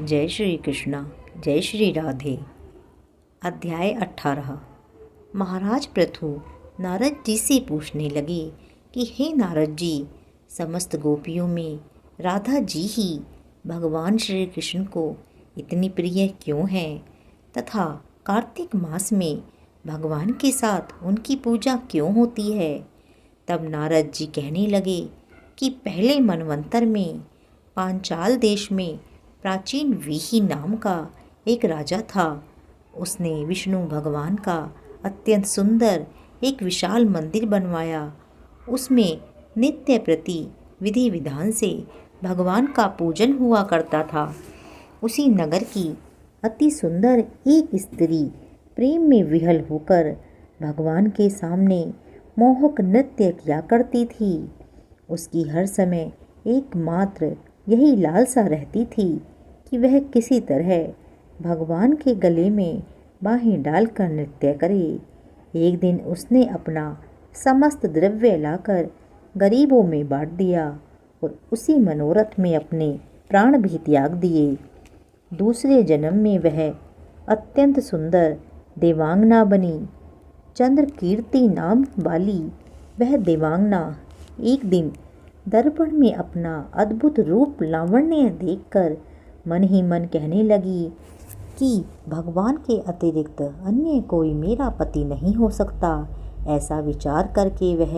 जय श्री कृष्णा। जय श्री राधे। अध्याय 18। महाराज पृथु नारद जी से पूछने लगे कि हे नारद जी, समस्त गोपियों में राधा जी ही भगवान श्री कृष्ण को इतनी प्रिय क्यों है तथा कार्तिक मास में भगवान के साथ उनकी पूजा क्यों होती है। तब नारद जी कहने लगे कि पहले मनवंतर में पांचाल देश में प्राचीन वीही नाम का एक राजा था। उसने विष्णु भगवान का अत्यंत सुंदर एक विशाल मंदिर बनवाया। उसमें नित्य प्रति विधि विधान से भगवान का पूजन हुआ करता था। उसी नगर की अति सुंदर एक स्त्री प्रेम में विहल होकर भगवान के सामने मोहक नृत्य किया करती थी। उसकी हर समय एकमात्र यही लालसा रहती थी कि वह किसी तरह भगवान के गले में बाहें डालकर नृत्य करे। एक दिन उसने अपना समस्त द्रव्य लाकर गरीबों में बांट दिया और उसी मनोरथ में अपने प्राण भी त्याग दिए। दूसरे जन्म में वह अत्यंत सुंदर देवांगना बनी। चंद्रकीर्ति नाम वाली वह देवांगना एक दिन दर्पण में अपना अद्भुत रूप लावण्य देखकर मन ही मन कहने लगी कि भगवान के अतिरिक्त अन्य कोई मेरा पति नहीं हो सकता। ऐसा विचार करके वह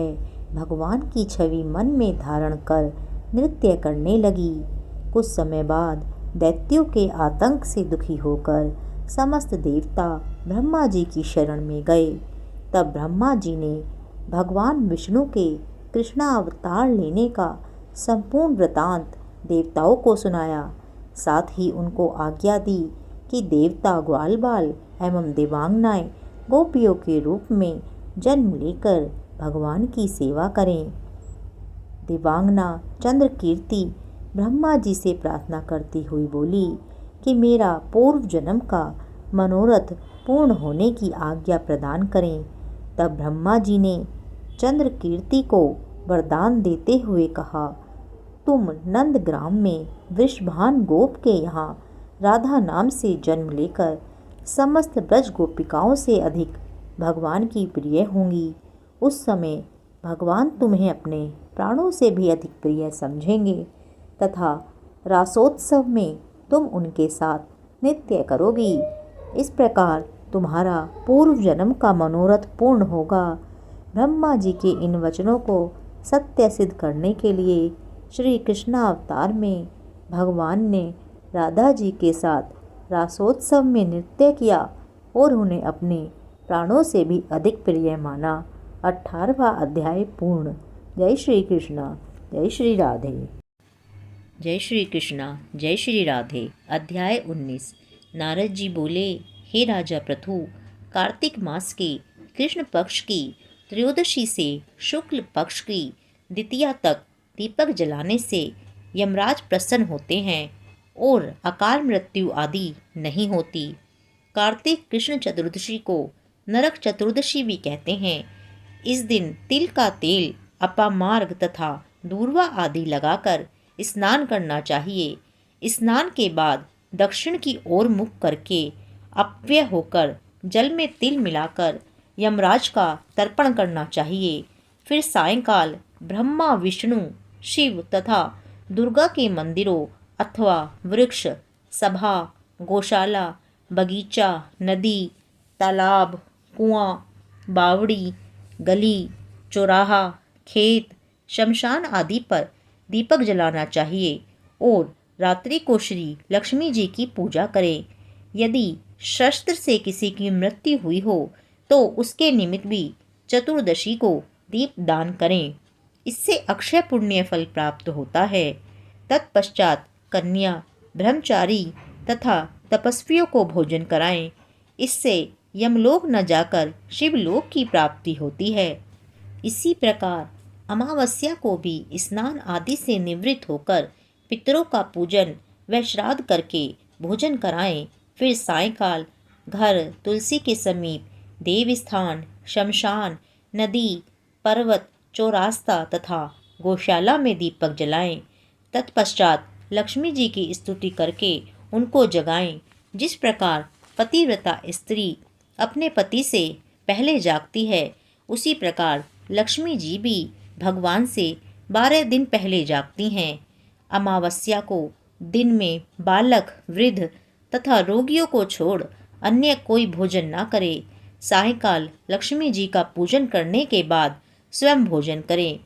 भगवान की छवि मन में धारण कर नृत्य करने लगी। कुछ समय बाद दैत्यों के आतंक से दुखी होकर समस्त देवता ब्रह्मा जी की शरण में गए। तब ब्रह्मा जी ने भगवान विष्णु के कृष्णावतार लेने का संपूर्ण वृतांत देवताओं को सुनाया। साथ ही उनको आज्ञा दी कि देवता ग्वाल बाल एवं देवांगनाएं गोपियों के रूप में जन्म लेकर भगवान की सेवा करें। देवांगना चंद्रकीर्ति ब्रह्मा जी से प्रार्थना करती हुई बोली कि मेरा पूर्व जन्म का मनोरथ पूर्ण होने की आज्ञा प्रदान करें। तब ब्रह्मा जी ने चंद्रकीर्ति को वरदान देते हुए कहा, तुम नंदग्राम में वृषभान गोप के यहाँ राधा नाम से जन्म लेकर समस्त ब्रज गोपिकाओं से अधिक भगवान की प्रिय होंगी। उस समय भगवान तुम्हें अपने प्राणों से भी अधिक प्रिय समझेंगे तथा रासोत्सव में तुम उनके साथ नृत्य करोगी। इस प्रकार तुम्हारा पूर्व जन्म का मनोरथ पूर्ण होगा। ब्रह्मा जी के इन वचनों को सत्य सिद्ध करने के लिए श्री कृष्णावतार में भगवान ने राधा जी के साथ रासोत्सव में नृत्य किया और उन्हें अपने प्राणों से भी अधिक प्रिय माना। 18वां अध्याय पूर्ण। जय श्री कृष्णा। जय श्री राधे। जय श्री कृष्णा। जय श्री राधे। अध्याय 19। नारद जी बोले, हे राजा पृथु, कार्तिक मास के कृष्ण पक्ष की त्रयोदशी से शुक्ल पक्ष की द्वितीया तक दीपक जलाने से यमराज प्रसन्न होते हैं और अकाल मृत्यु आदि नहीं होती। कार्तिक कृष्ण चतुर्दशी को नरक चतुर्दशी भी कहते हैं। इस दिन तिल का तेल, अपामार्ग तथा दूर्वा आदि लगाकर स्नान करना चाहिए। स्नान के बाद दक्षिण की ओर मुख करके अप्यय होकर जल में तिल मिलाकर यमराज का तर्पण करना चाहिए। फिर सायंकाल ब्रह्मा विष्णु शिव तथा दुर्गा के मंदिरों अथवा वृक्ष, सभा, गौशाला, बगीचा, नदी, तालाब, कुआं, बावड़ी, गली, चौराहा, खेत, शमशान आदि पर दीपक जलाना चाहिए और रात्रि को श्री लक्ष्मी जी की पूजा करें। यदि शस्त्र से किसी की मृत्यु हुई हो तो उसके निमित्त भी चतुर्दशी को दीप दान करें। इससे अक्षय पुण्य फल प्राप्त होता है। तत्पश्चात कन्या, ब्रह्मचारी तथा तपस्वियों को भोजन कराएं। इससे यमलोक न जाकर शिवलोक की प्राप्ति होती है। इसी प्रकार अमावस्या को भी स्नान आदि से निवृत्त होकर पितरों का पूजन व श्राद्ध करके भोजन कराएं। फिर सायंकाल घर, तुलसी के समीप, देवस्थान, शमशान, नदी, पर्वत, चौरास्ता तथा गौशाला में दीपक जलाएं। तत्पश्चात लक्ष्मी जी की स्तुति करके उनको जगाएं। जिस प्रकार पतिव्रता स्त्री अपने पति से पहले जागती है, उसी प्रकार लक्ष्मी जी भी भगवान से 12 दिन पहले जागती हैं। अमावस्या को दिन में बालक, वृद्ध तथा रोगियों को छोड़ अन्य कोई भोजन न करे। सायंकाल लक्ष्मी जी का पूजन करने के बाद स्वयं भोजन करें।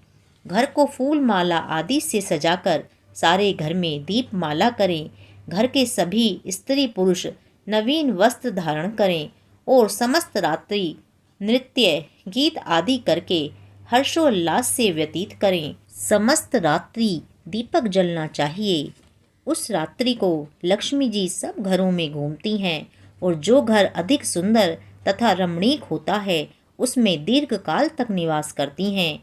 घर को फूल माला आदि से सजाकर सारे घर में दीप माला करें। घर के सभी स्त्री पुरुष नवीन वस्त्र धारण करें और समस्त रात्रि नृत्य, गीत आदि करके हर्षोल्लास से व्यतीत करें। समस्त रात्रि दीपक जलना चाहिए। उस रात्रि को लक्ष्मी जी सब घरों में घूमती हैं और जो घर अधिक सुंदर तथा रमणीक होता है, उसमें दीर्घ काल तक निवास करती हैं।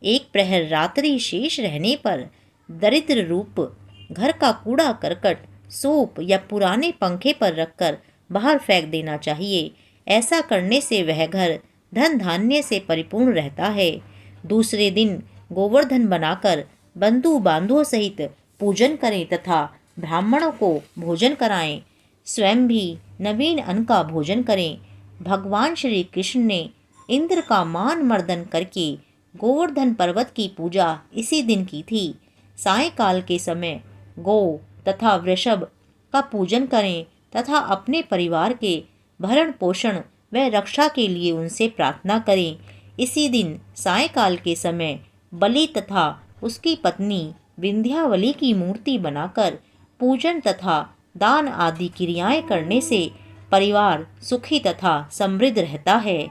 एक प्रहर रात्रि शेष रहने पर दरिद्र रूप घर का कूड़ा करकट सूप या पुराने पंखे पर रखकर बाहर फेंक देना चाहिए। ऐसा करने से वह घर धन धान्य से परिपूर्ण रहता है। दूसरे दिन गोवर्धन बनाकर बंधु बांधवों सहित पूजन करें तथा ब्राह्मणों को भोजन कराएं। स्वयं भी नवीन अन्न का भोजन करें। भगवान श्री कृष्ण ने इंद्र का मान मर्दन करके गोवर्धन पर्वत की पूजा इसी दिन की थी। सायंकाल के समय गौ तथा वृषभ का पूजन करें तथा अपने परिवार के भरण पोषण व रक्षा के लिए उनसे प्रार्थना करें। इसी दिन सायंकाल के समय बलि तथा उसकी पत्नी विंध्यावली की मूर्ति बनाकर पूजन तथा दान आदि क्रियाएं करने से परिवार सुखी तथा समृद्ध रहता है।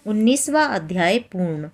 19वां अध्याय पूर्ण।